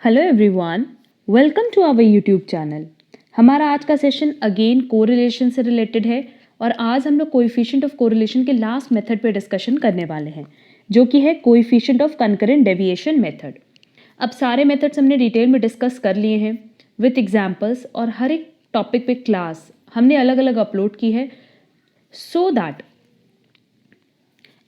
Hello everyone, welcome to our YouTube channel. हमारा आज का सेशन अगेन कोरिलेशन से रिलेटेड है और आज हम लोग कोएफिशिएंट ऑफ कोरिलेशन के लास्ट मेथड पे डिस्कशन करने वाले हैं, जो कि है coefficient of concurrent deviation method. अब सारे मेथड्स हमने डिटेल में डिस्कस कर लिए हैं विथ एग्जांपल्स और हर एक टॉपिक पे क्लास हमने अलग अलग अपलोड की है सो दैट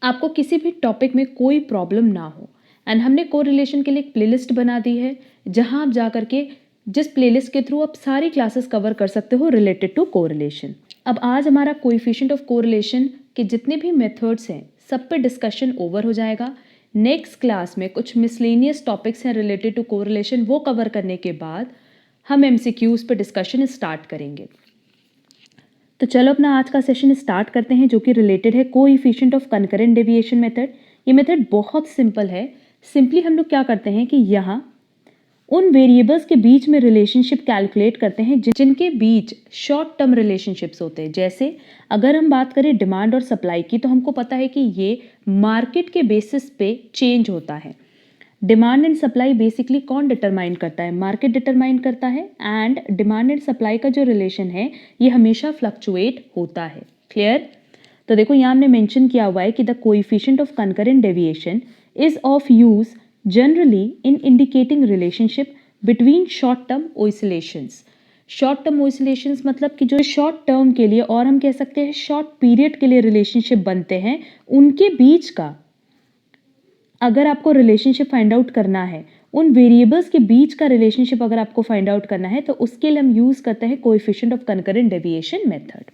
आपको किसी भी टॉपिक में कोई प्रॉब्लम ना हो। एंड हमने कोरिलेशन के लिए एक प्लेलिस्ट बना दी है जहां आप जा करके जिस प्लेलिस्ट के थ्रू आप सारी क्लासेस कवर कर सकते हो रिलेटेड टू कोरिलेशन। अब आज हमारा कोएफिशिएंट ऑफ कोरिलेशन के जितने भी मेथड्स हैं सब पे डिस्कशन ओवर हो जाएगा। नेक्स्ट क्लास में कुछ मिसलेनियस टॉपिक्स हैं रिलेटेड टू कोरिलेशन, वो कवर करने के बाद हम एमसीक्यूज पे डिस्कशन स्टार्ट करेंगे। तो चलो अपना आज का सेशन स्टार्ट करते हैं, जो कि रिलेटेड है coefficient of concurrent deviation method. ये मेथड बहुत सिंपल है। सिंपली हम लोग क्या करते हैं कि यहाँ उन वेरिएबल्स के बीच में रिलेशनशिप कैलकुलेट करते हैं जिनके बीच शॉर्ट टर्म रिलेशनशिप्स होते हैं। जैसे अगर हम बात करें डिमांड और सप्लाई की, तो हमको पता है कि ये मार्केट के बेसिस पे चेंज होता है। डिमांड एंड सप्लाई बेसिकली कौन डिटरमाइन करता है? मार्केट डिटरमाइन करता है। एंड डिमांड एंड सप्लाई का जो रिलेशन है ये हमेशा फ्लक्चुएट होता है। क्लियर? तो देखो यहाँ हमने मेंशन किया हुआ है कि the coefficient of concurrent deviation is of use generally in indicating relationship between short term oscillations. Short term oscillations मतलब कि जो शॉर्ट टर्म के लिए और हम कह सकते हैं शॉर्ट पीरियड के लिए रिलेशनशिप बनते हैं, उनके बीच का अगर आपको रिलेशनशिप फाइंड आउट करना है, उन वेरिएबल्स के बीच का रिलेशनशिप अगर आपको फाइंड आउट करना है, तो उसके लिए हम यूज करते हैं coefficient of concurrent deviation method.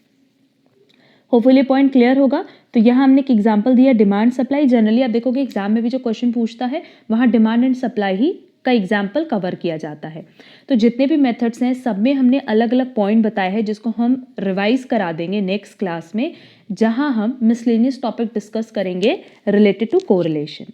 Hopefully point clear होगा। तो यहाँ हमने एक एग्जांपल दिया डिमांड सप्लाई। जनरली आप देखोगे एग्जाम में भी जो क्वेश्चन पूछता है वहाँ डिमांड एंड सप्लाई ही का एग्जाम्पल कवर किया जाता है। तो जितने भी मेथड्स हैं सब में हमने अलग अलग पॉइंट बताए हैं जिसको हम रिवाइज करा देंगे नेक्स्ट क्लास में, जहाँ हम मिसलेनियस टॉपिक डिस्कस करेंगे रिलेटेड टू कोरिलेशन।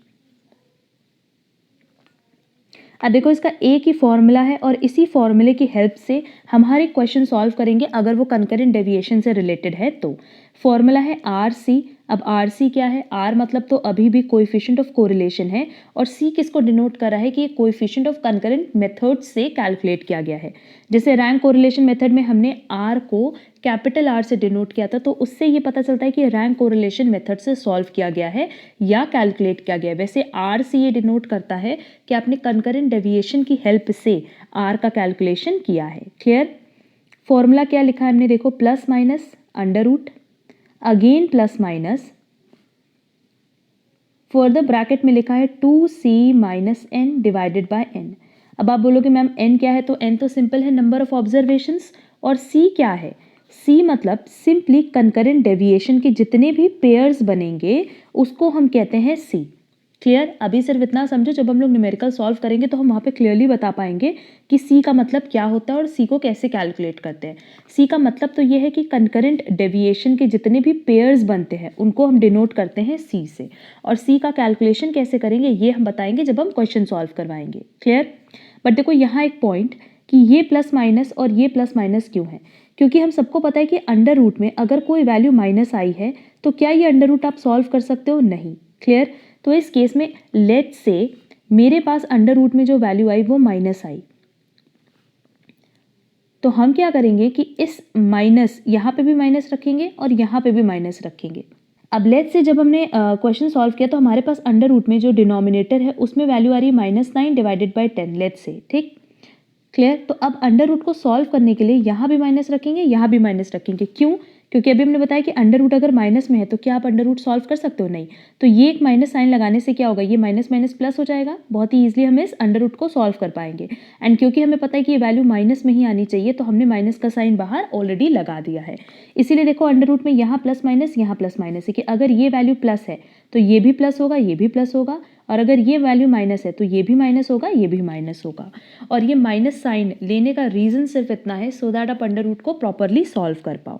अब देखो इसका एक ही फॉर्मूला है और इसी फॉर्मूले की हेल्प से हम हर एक क्वेश्चन सॉल्व करेंगे अगर वो कंकरेंट डेविएशन से रिलेटेड है तो। फॉर्मूला है आर सी। अब आर सी क्या है? आर मतलब तो अभी भी कोएफिशिएंट ऑफ कोरिलेशन है और सी किसको डिनोट कर रहा है कि ये कोएफिशिएंट ऑफ कंकरेंट मेथड से कैलकुलेट किया गया है। जैसे रैंक कोरिलेशन मेथड में हमने आर को कैपिटल आर से डिनोट किया था, तो उससे ये पता चलता है कि रैंक कोरिलेशन मेथड से सॉल्व किया गया है या कैलकुलेट किया गया है। वैसे आर से ये डिनोट करता है कि आपने कंकरेंट डेविएशन की हेल्प से आर का कैलकुलेशन किया है। क्लियर? फॉर्मूला क्या लिखा है हमने? देखो plus minus under root, again plus minus, further bracket में लिखा है 2c minus N divided by N. अब आप बोलोगे मैम एन क्या है? तो एन तो सिंपल है नंबर ऑफ ऑब्जर्वेशंस, और सी क्या है? सी मतलब सिंपली कंकरेंट डेविएशन के जितने भी पेयर्स बनेंगे उसको हम कहते हैं सी। क्लियर? अभी सिर्फ इतना समझो, जब हम लोग न्यूमेरिकल सॉल्व करेंगे तो हम वहाँ पे क्लियरली बता पाएंगे कि सी का मतलब क्या होता है और सी को कैसे कैलकुलेट करते हैं। सी का मतलब तो ये है कि कंकरेंट डेविएशन के जितने भी पेयर्स बनते हैं उनको हम डिनोट करते हैं सी से, और सी का कैलकुलेशन कैसे करेंगे ये हम बताएंगे जब हम क्वेश्चन सॉल्व करवाएंगे। क्लियर? बट देखो यहाँ एक पॉइंट कि ये प्लस माइनस और ये प्लस माइनस क्यों है? क्योंकि हम सबको पता है कि अंडर रूट में अगर कोई वैल्यू माइनस आई है तो क्या ये अंडर रूट आप सॉल्व कर सकते हो? नहीं। क्लियर? तो इस केस में लेट से मेरे पास अंडर रूट में जो वैल्यू आई वो माइनस आई, तो हम क्या करेंगे कि इस माइनस यहाँ पे भी माइनस रखेंगे और यहाँ पे भी माइनस रखेंगे। अब लेट से जब हमने क्वेश्चन सॉल्व किया तो हमारे पास अंडर रूट में जो डिनोमिनेटर है उसमें वैल्यू आ रही है -9 डिवाइडेड बाय 10 लेट से। ठीक? क्लियर? तो अब अंडर रूट को सॉल्व करने के लिए यहाँ भी माइनस रखेंगे, यहाँ भी माइनस रखेंगे। क्यों? क्योंकि अभी हमने बताया कि अंडर रूट अगर माइनस में है तो क्या आप अंडर रूट सॉल्व कर सकते हो? नहीं। तो ये एक माइनस साइन लगाने से क्या होगा? ये माइनस माइनस प्लस हो जाएगा। बहुत ही ईजिली हम इस अंडर रूट को सॉल्व कर पाएंगे। एंड क्योंकि हमें पता है कि ये वैल्यू माइनस में ही आनी चाहिए तो हमने माइनस का साइन बाहर ऑलरेडी लगा दिया है। इसीलिए देखो अंडर रूट में यहाँ प्लस माइनस है कि अगर ये वैल्यू प्लस है तो ये भी प्लस होगा, ये भी प्लस होगा, और अगर ये वैल्यू माइनस है तो ये भी माइनस होगा, ये भी माइनस होगा। और ये माइनस साइन लेने का रीजन सिर्फ इतना है सो दैट आप अंडर रूट को प्रॉपरली सॉल्व कर पाओ।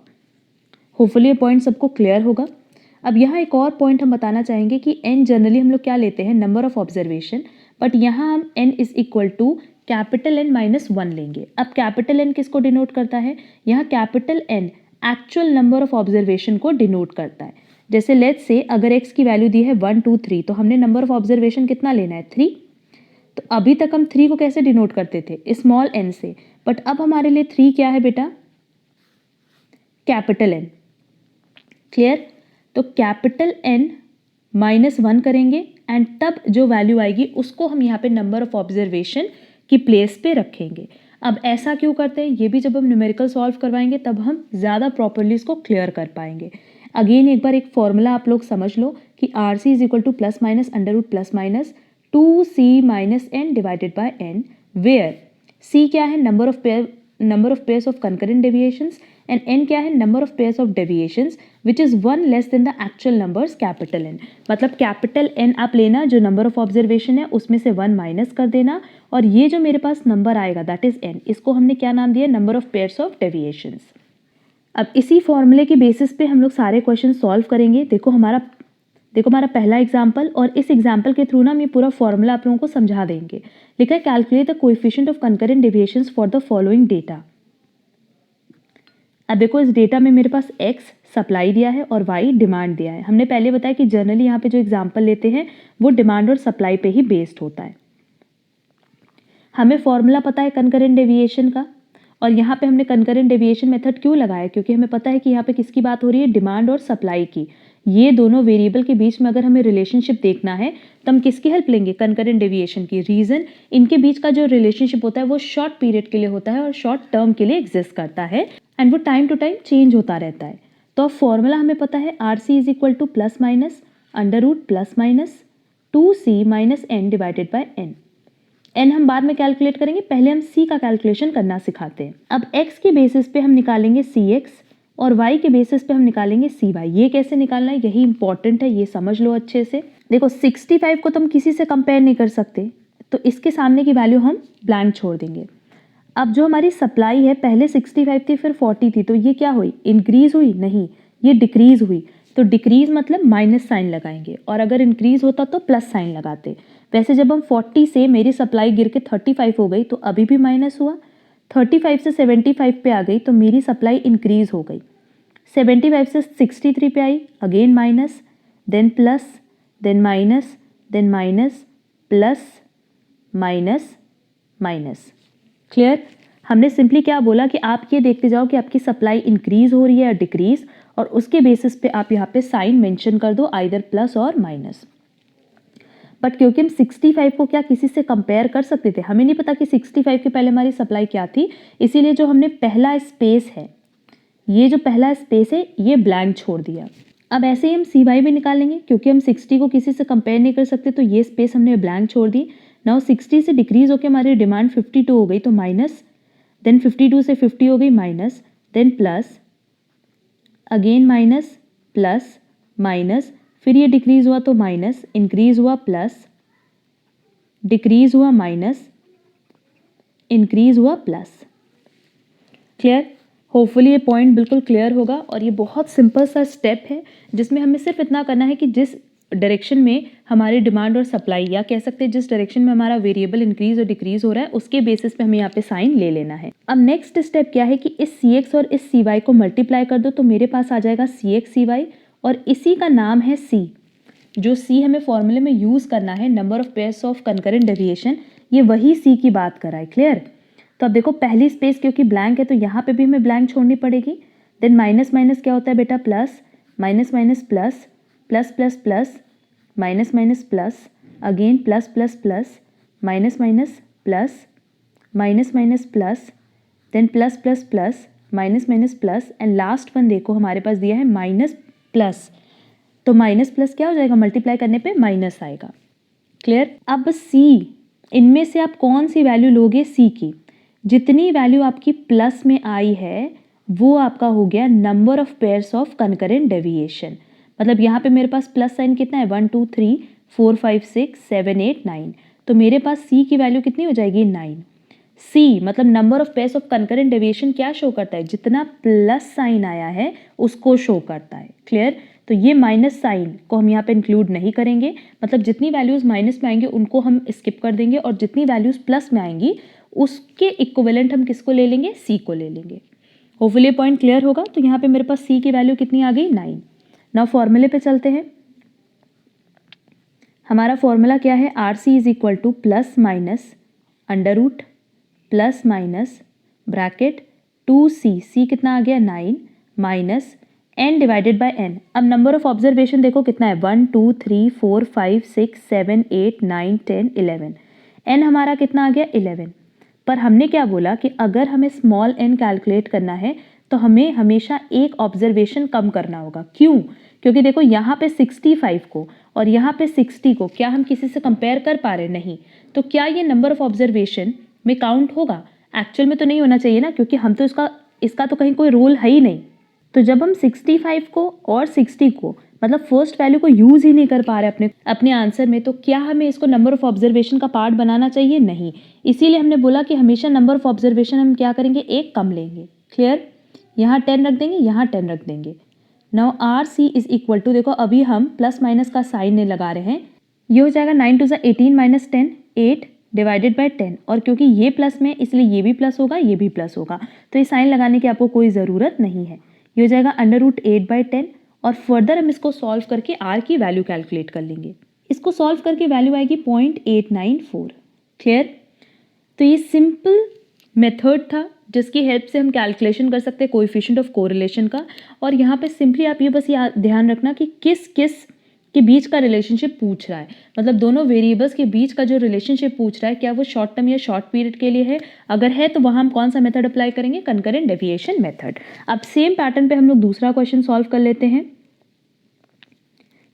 होपफुली ये पॉइंट सबको क्लियर होगा। अब यहाँ एक और पॉइंट हम बताना चाहेंगे कि n जनरली हम लोग क्या लेते हैं? नंबर ऑफ ऑब्जर्वेशन, बट यहाँ हम n is equal to capital N minus 1 लेंगे। अब कैपिटल N किसको डिनोट करता है? यहाँ capital N actual number of observation को डिनोट करता है। जैसे लेट्स से अगर x की वैल्यू दी है 1 2 3, तो हमने नंबर ऑफ ऑब्जर्वेशन कितना लेना है? 3। तो अभी तक हम 3 को कैसे डिनोट करते थे, स्मॉल n से, बट अब हमारे लिए 3 क्या है बेटा, कैपिटल N। क्लियर? तो कैपिटल N -1 करेंगे एंड तब जो वैल्यू आएगी उसको हम यहाँ पे नंबर ऑफ ऑब्जर्वेशन की प्लेस पे रखेंगे। अब ऐसा क्यों करते हैं, ये भी जब हम न्यूमेरिकल सॉल्व करवाएंगे तब हम ज़्यादा प्रॉपरली इसको क्लियर कर पाएंगे। अगेन एक बार एक फॉर्मूला आप लोग समझ लो कि RC is equal to plus minus under root plus minus 2C minus n divided by n, where C क्या है, number of pairs of concurrent deviations and n क्या है, number of pairs of deviations which is 1 less than the actual numbers capital N। मतलब capital N आप लेना, जो number of observation है उसमें से 1 माइनस कर देना, और ये जो मेरे पास नंबर आएगा दैट इज n, इसको हमने क्या नाम दिया, number of pairs of deviations. अब इसी फॉर्मूले के बेसिस पे हम लोग सारे क्वेश्चन सॉल्व करेंगे। देखो हमारा पहला एग्जाम्पल, और इस एग्जाम्पल के थ्रू ना हम ये पूरा फॉर्मूला आप लोगों को समझा देंगे। लिखा है calculate the coefficient of concurrent deviations for the following data. अब देखो इस डेटा में मेरे पास x सप्लाई दिया है और y डिमांड दिया है। हमने पहले बताया कि जनरली यहाँ पे जो एग्जाम्पल लेते हैं वो डिमांड और सप्लाई पे ही बेस्ड होता है। हमें फॉर्मूला पता है कंकरेंट डेविएशन का, और यहाँ पे हमने कंकरेंट डेविएशन मेथड क्यों लगाया, क्योंकि हमें पता है कि यहाँ पे किसकी बात हो रही है, डिमांड और सप्लाई की। ये दोनों वेरिएबल के बीच में अगर हमें रिलेशनशिप देखना है तो हम किसकी हेल्प लेंगे, कंकरेंट डेविएशन की। रीजन, इनके बीच का जो रिलेशनशिप होता है वो शॉर्ट पीरियड के लिए होता है और शॉर्ट टर्म के लिए एग्जिस्ट करता है, एंड वो टाइम टू टाइम चेंज होता रहता है। तो अब फॉर्मूला हमें पता है RC is equal to plus minus under root plus minus 2C minus n divided by n। n हम बाद में कैलकुलेट करेंगे, पहले हम c का कैलकुलेशन करना सिखाते हैं। अब x के बेसिस पे हम निकालेंगे cx और y के बेसिस पे हम निकालेंगे cy। ये कैसे निकालना है, यही इंपॉर्टेंट है, ये समझ लो अच्छे से। देखो 65 को तो हम किसी से कंपेयर नहीं कर सकते, तो इसके सामने की वैल्यू हम ब्लैंक छोड़ देंगे। अब जो हमारी सप्लाई है पहले 65 थी फिर 40 थी, तो ये क्या हुई, इंक्रीज हुई, नहीं ये डिक्रीज हुई। तो डिक्रीज मतलब माइनस साइन लगाएंगे, और अगर इंक्रीज होता तो प्लस साइन लगाते। वैसे जब हम 40 से मेरी सप्लाई गिर के 35 हो गई तो अभी भी माइनस हुआ, 35 से 75 पे आ गई तो मेरी सप्लाई इंक्रीज हो गई, 75 से 63 पे आई, again minus, then plus, then minus, then minus, plus, minus, minus. Clear? हमने सिंपली क्या बोला कि आप ये देखते जाओ कि आपकी सप्लाई इंक्रीज हो रही है या डिक्रीज, और उसके बेसिस पे आप यहाँ पे साइन मेंशन कर दो, आइदर प्लस और माइनस। बट क्योंकि हम 65 को क्या किसी से कंपेयर कर सकते थे, हमें नहीं पता कि 65 के पहले हमारी सप्लाई क्या थी, इसीलिए जो हमने पहला स्पेस है, ये जो पहला स्पेस है ये ब्लैंक छोड़ दिया। अब ऐसे ही हम CY भी निकालेंगे, क्योंकि हम 60 को किसी से कंपेयर नहीं कर सकते तो ये स्पेस हमने ब्लैंक छोड़ दी। नाउ 60 से डिक्रीज होकर हमारी डिमांड 52 हो गई तो माइनस, देन 52 से 50 हो गई minus, then plus, again minus, plus, minus, फिर ये डिक्रीज हुआ तो माइनस, इंक्रीज हुआ प्लस, डिक्रीज हुआ माइनस, इंक्रीज हुआ प्लस। क्लियर? होपफुली ये पॉइंट बिल्कुल क्लियर होगा, और ये बहुत सिंपल सा स्टेप है जिसमें हमें सिर्फ इतना करना है कि जिस डायरेक्शन में हमारी डिमांड और सप्लाई, या कह सकते हैं जिस डायरेक्शन में हमारा वेरिएबल इंक्रीज और डिक्रीज हो रहा है, उसके बेसिस पे हमें यहाँ पे साइन ले लेना है। अब नेक्स्ट स्टेप क्या है कि इस CX और इस CY को मल्टीप्लाई कर दो तो मेरे पास आ जाएगा CX CY, और इसी का नाम है C। जो C हमें फॉर्मूले में यूज करना है, number of pairs of concurrent deviation, ये वही C की बात कर रहा है। क्लियर? तो अब देखो पहली स्पेस क्योंकि ब्लैंक है तो यहाँ पे भी हमें ब्लैंक छोड़नी पड़ेगी। देन माइनस माइनस क्या होता है बेटा, plus, minus minus plus, plus plus plus, minus minus plus, again plus plus plus, minus minus plus, minus minus plus, then plus plus plus, minus minus plus, and last one देखो हमारे पास दिया है minus plus, तो minus plus क्या हो जाएगा, multiply करने पे माइनस आएगा। क्लियर? अब C, इनमें से आप कौन सी वैल्यू लोगे, C की जितनी वैल्यू आपकी प्लस में आई है वो आपका हो गया number of pairs of concurrent deviation. मतलब यहाँ पे मेरे पास प्लस साइन कितना है, 1 2 3 4 5 6 7 8 9, तो मेरे पास C की वैल्यू कितनी हो जाएगी, 9। C मतलब number of pairs of concurrent deviation क्या शो करता है, जितना प्लस साइन आया है उसको शो करता है। क्लियर? तो ये माइनस साइन को हम यहाँ पे इंक्लूड नहीं करेंगे, मतलब जितनी वैल्यूज माइनस में आएंगे उनको हम स्किप कर देंगे, और जितनी वैल्यूज प्लस में आएंगी उसके इक्विवेलेंट हम किसको ले लेंगे, C को ले लेंगे। होपफुली पॉइंट क्लियर होगा। तो यहाँ पे मेरे पास C की वैल्यू कितनी आ गई, 9। नाउ फॉर्मूले पे चलते हैं। हमारा फॉर्मूला क्या है, R C is equal to plus minus under root plus minus bracket 2c, C कितना आ गया 9 minus n divided by n। अब नंबर ऑफ ऑब्जर्वेशन देखो कितना है 1 2 3 4 5 6 7 8 9 10 11, n हमारा कितना आ गया 11। पर हमने क्या बोला कि अगर हमें स्मॉल n कैलकुलेट करना है तो हमें हमेशा एक ऑब्जर्वेशन कम करना होगा। क्यों? क्योंकि देखो यहाँ पे 65 को और यहाँ पे 60 को क्या हम किसी से कंपेयर कर पा रहे? नहीं। तो क्या ये नंबर ऑफ ऑब्जर्वेशन में काउंट होगा? एक्चुअल में तो नहीं होना चाहिए ना, क्योंकि हम तो इसका तो कहीं कोई रूल है ही नहीं। तो जब हम 65 को और 60 को मतलब फर्स्ट वैल्यू को यूज ही नहीं कर पा रहे अपने आंसर में, तो क्या हमें इसको नंबर ऑफ ऑब्जर्वेशन का पार्ट बनाना चाहिए? नहीं। इसीलिए हमने बोला कि हमेशा नंबर ऑफ ऑब्जर्वेशन हम क्या करेंगे, एक कम लेंगे। क्लियर? यहाँ 10 रख देंगे, यहाँ 10 रख देंगे। Now R C is equal to, देखो अभी हम प्लस माइनस का साइन नहीं लगा रहे हैं, ये हो जाएगा 9 2 18 माइनस 10 8 डिवाइडेड बाय 10, और क्योंकि ये प्लस में इसलिए ये भी प्लस होगा, ये भी प्लस होगा, तो ये साइन लगाने की आपको कोई ज़रूरत नहीं है। ये हो जाएगा अंडर रूट 8/10, और फर्दर हम इसको सॉल्व करके आर की वैल्यू कैलकुलेट कर लेंगे। इसको सॉल्व करके वैल्यू आएगी 0.894। क्लियर? तो ये सिंपल मेथड था जिसकी हेल्प से हम कैलकुलेशन कर सकते हैं कोएफिशिएंट ऑफ कोरिलेशन का। और यहाँ पे सिंपली आप ये बस ध्यान रखना कि किस किस के बीच का रिलेशनशिप पूछ रहा है, मतलब दोनों वेरिएबल्स के बीच का जो रिलेशनशिप पूछ रहा है, क्या वो शॉर्ट टर्म या शॉर्ट पीरियड के लिए है? अगर है तो वहाँ हम कौन सा मेथड अप्लाई करेंगे? Concurrent deviation method. अब सेम पैटर्न पे हम लोग दूसरा क्वेश्चन सॉल्व कर लेते हैं।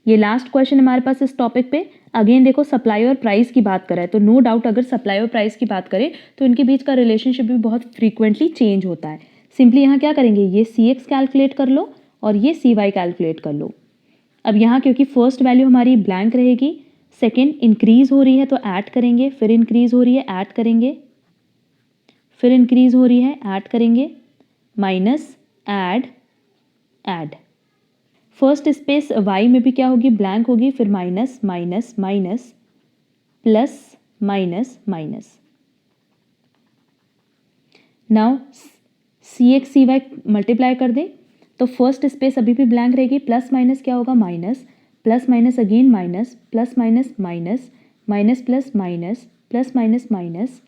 ये लास्ट क्वेश्चन हमारे पास इस टॉपिक पे। अगेन देखो सप्लाई और प्राइस की बात करें तो नो डाउट अगर सप्लाई और प्राइस की बात करें तो इनके बीच का रिलेशनशिप भी बहुत फ्रीक्वेंटली चेंज होता है। सिंपली यहाँ क्या करेंगे, ये सी एक्स कैलकुलेट कर लो और ये सी वाई कैलकुलेट कर लो। अब यहाँ क्योंकि फर्स्ट वैल्यू हमारी ब्लैंक रहेगी, सेकेंड इंक्रीज हो रही है तो ऐड करेंगे, फिर इंक्रीज हो रही है ऐड करेंगे, फिर इंक्रीज हो रही है ऐड करेंगे, minus add add. First space y में भी क्या होगी, ब्लैंक होगी, फिर minus minus minus plus minus minus. Now C X C Y multiply कर दें तो फर्स्ट स्पेस अभी भी ब्लैंक रहेगी, प्लस माइनस क्या होगा minus, plus minus again minus, plus minus minus, minus plus minus, plus minus minus,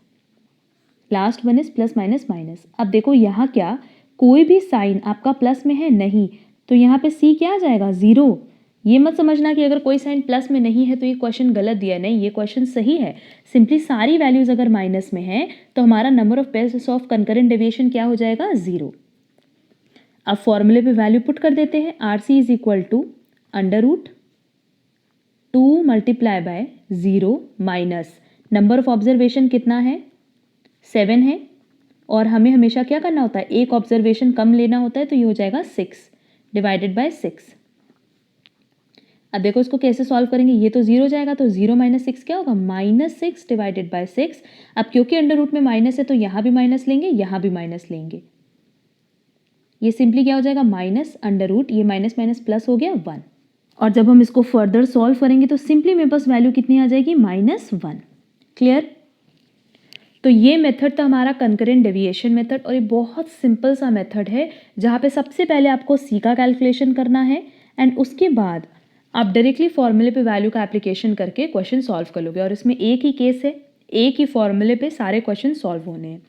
last one is plus minus minus. अब देखो यहाँ क्या कोई भी साइन आपका प्लस में है नहीं, तो यहाँ पे सी क्या आ जाएगा 0। ये मत समझना कि अगर कोई साइन प्लस में नहीं है तो ये क्वेश्चन गलत दिया है, नहीं ये क्वेश्चन सही है। सिंपली सारी वैल्यूज अगर माइनस में है तो हमारा number of pairs of concurrent deviation क्या हो जाएगा 0। अब फॉर्मूले पे वैल्यू पुट कर देते हैं, R C is equal to under root 2 multiply by 0 minus number of observation कितना है 7 है, और हमें हमेशा क्या करना होता है, एक ऑब्जर्वेशन कम लेना होता है, तो ये हो जाएगा 6 डिवाइडेड बाय 6। अब देखो इसको कैसे सॉल्व करेंगे, ये तो 0 जाएगा तो 0 माइनस 6 क्या होगा -6 डिवाइडेड बाय 6। अब क्योंकि अंडर रूट में माइनस है तो यहाँ भी माइनस लेंगे, यहाँ भी माइनस लेंगे, ये सिंपली क्या हो जाएगा माइनस अंडर रूट, ये माइनस माइनस प्लस हो गया 1। और जब हम इसको फर्दर सॉल्व करेंगे तो सिंपली मेरे पास वैल्यू कितनी आ जाएगी -1। क्लियर? तो ये मेथड था हमारा कंकरेंट डेविएशन मेथड, और ये बहुत सिंपल सा मेथड है जहाँ पे सबसे पहले आपको सी का कैलकुलेशन करना है एंड उसके बाद आप डायरेक्टली फॉर्मूले पे वैल्यू का एप्लीकेशन करके क्वेश्चन सॉल्व कर लोगे। और इसमें एक ही केस है, एक ही फॉर्मूले पे सारे क्वेश्चन सॉल्व होने हैं।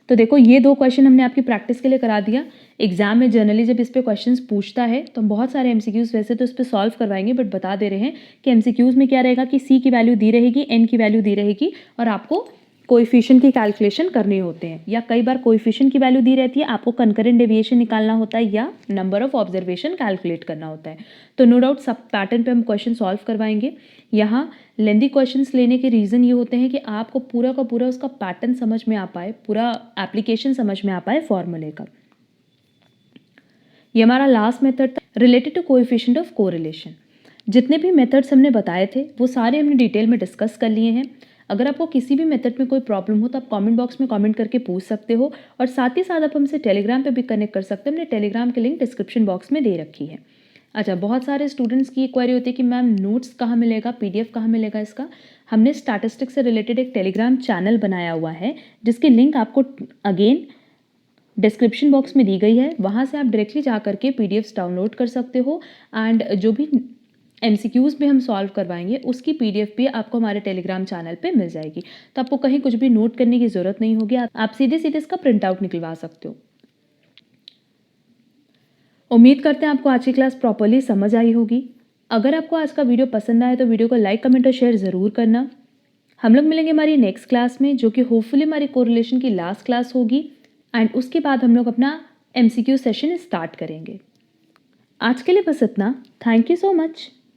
तो देखो ये 2 क्वेश्चन हमने आपकी प्रैक्टिस के लिए करा दिया। एग्जाम में जनरली जब इस पे क्वेश्चंस पूछता है तो हम बहुत सारे एमसीक्यूज वैसे तो इस पे सॉल्व करवाएंगे, बट बता दे रहे हैं कि एमसीक्यूज में क्या रहेगा कि सी की वैल्यू दी रहेगी, एन की वैल्यू दी रहेगी, और आपको कोएफिशिएंट की कैलकुलेशन करने होते हैं, या कई बार कोएफिशिएंट की वैल्यू दी रहती है, आपको कंकरेंट डेविएशन निकालना होता है या नंबर ऑफ ऑब्जर्वेशन कैलकुलेट करना होता है। तो नो डाउट सब पैटर्न पे हम क्वेश्चन सॉल्व करवाएंगे। यहाँ लेंदी क्वेश्चंस लेने के रीज़न ये होते हैं कि आपको पूरा का पूरा उसका पैटर्न समझ में आ पाए, पूरा एप्लीकेशन समझ में आ पाए फॉर्मूले का। ये हमारा लास्ट मेथड था related to coefficient of correlation. जितने भी मेथड्स हमने बताए थे वो सारे हमने डिटेल में डिस्कस कर लिए हैं। अगर आपको किसी भी मेथड में कोई प्रॉब्लम हो तो आप कमेंट बॉक्स में कमेंट करके पूछ सकते हो, और साथ ही साथ आप हमसे टेलीग्राम पे भी कनेक्ट कर सकते हैं। हमने टेलीग्राम की लिंक डिस्क्रिप्शन बॉक्स में दे रखी है। अच्छा, बहुत सारे स्टूडेंट्स की क्वेरी होती है कि मैम नोट्स कहाँ मिलेगा, पीडीएफ कहाँ मिलेगा इसका। हमने स्टैटिस्टिक्स से रिलेटेड एक टेलीग्राम चैनल बनाया हुआ है जिसकी लिंक आपको अगेन डिस्क्रिप्शन बॉक्स में दी गई है। वहाँ से आप डायरेक्टली जा करके पीडीएफ्स डाउनलोड कर सकते हो, एंड जो भी एमसीक्यूज़ भी हम सॉल्व करवाएंगे, उसकी पीडीएफ भी आपको हमारे टेलीग्राम चैनल पे मिल जाएगी। तो आपको कहीं कुछ भी नोट करने की ज़रूरत नहीं होगी, आप सीधे सीधे इसका प्रिंट आउट निकलवा सकते हो। उम्मीद करते हैं आपको आज की क्लास प्रॉपर्ली समझ आई होगी। अगर आपको आज का वीडियो पसंद आए तो वीडियो को लाइक, कमेंट और शेयर ज़रूर करना। हम लोग मिलेंगे हमारी नेक्स्ट क्लास में, जो कि होपफुली हमारी कोरिलेशन की लास्ट क्लास होगी, एंड उसके बाद हम लोग अपना एमसीक्यू सेशन स्टार्ट करेंगे। आज के लिए बस इतना। Thank you so much.